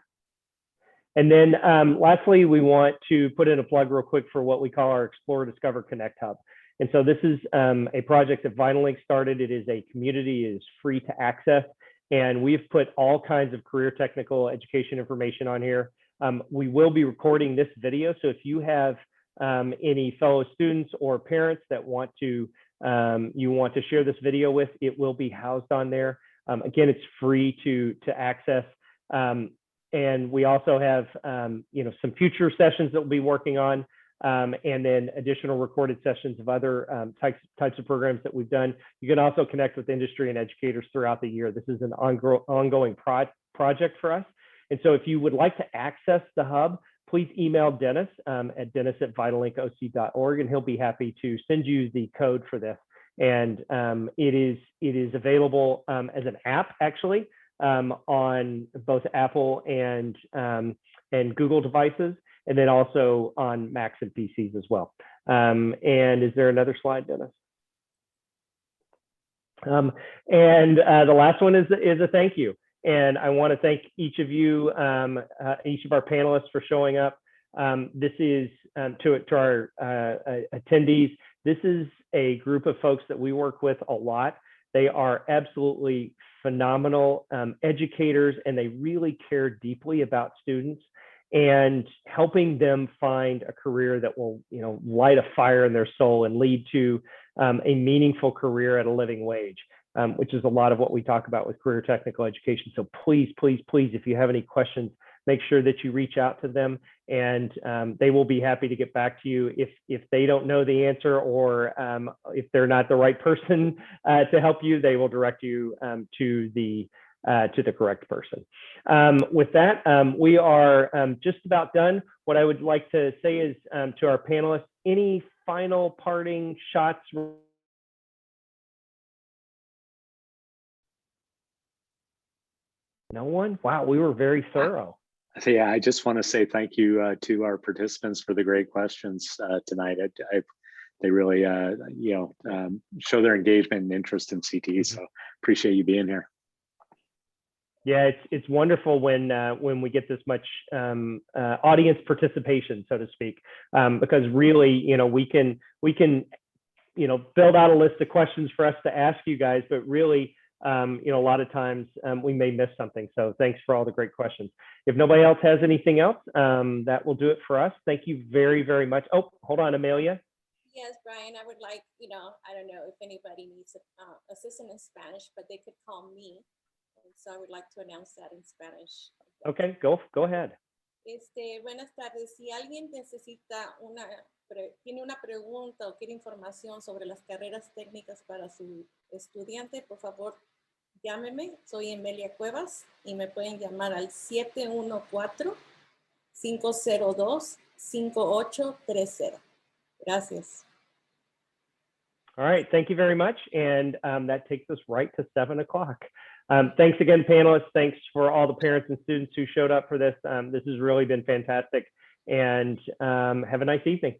And then lastly, we want to put in a plug real quick for what we call our Explore, Discover, Connect Hub. And so this is a project that VitalLink started. It is a community, it is free to access. And we've put all kinds of career technical education information on here. We will be recording this video. So if you have any fellow students or parents that want to share this video with, it will be housed on there. Again, it's free to access. And we also have some future sessions that we'll be working on, and then additional recorded sessions of other types of programs that we've done. You can also connect with industry and educators throughout the year. This is an ongoing project for us. And so if you would like to access the hub, please email Dennis at dennis@vitalinkoc.org, and he'll be happy to send you the code for this. And it is available as an app, actually, on both Apple and Google devices, and then also on Macs and PCs as well. And is there another slide, Dennis? And the last one is a thank you. And I want to thank each of you, each of our panelists for showing up. This is to our attendees. This is a group of folks that we work with a lot. They are absolutely phenomenal educators, and they really care deeply about students and helping them find a career that will, light a fire in their soul and lead to a meaningful career at a living wage, which is a lot of what we talk about with career technical education. So please, please, please, if you have any questions, make sure that you reach out to them, and they will be happy to get back to you if they don't know the answer, or if they're not the right person to help you, they will direct you to the correct person. With that, we are just about done. What I would like to say is to our panelists, any final parting shots? No one? Wow, we were very thorough. Yeah, I just want to say thank you to our participants for the great questions tonight. They really, show their engagement and interest in CTE. So appreciate you being here. Yeah, it's wonderful when we get this much audience participation, so to speak, because really, we can build out a list of questions for us to ask you guys, but really, a lot of times we may miss something. So thanks for all the great questions. If nobody else has anything else, that will do it for us. Thank you very, very much. Oh, hold on, Amelia. Yes, Brian, I would like, I don't know if anybody needs assistance in Spanish, but they could call me. And so I would like to announce that in Spanish. Okay, go ahead. Buenas tardes. Si alguien necesita tiene una pregunta o quiere información sobre las carreras técnicas para su estudiante, por favor, llámeme. Soy Emelia Cuevas y me pueden llamar al 714-502-5830. Gracias. All right, thank you very much. And that takes us right to 7 o'clock. Thanks again, panelists. Thanks for all the parents and students who showed up for this. This has really been fantastic. And have a nice evening.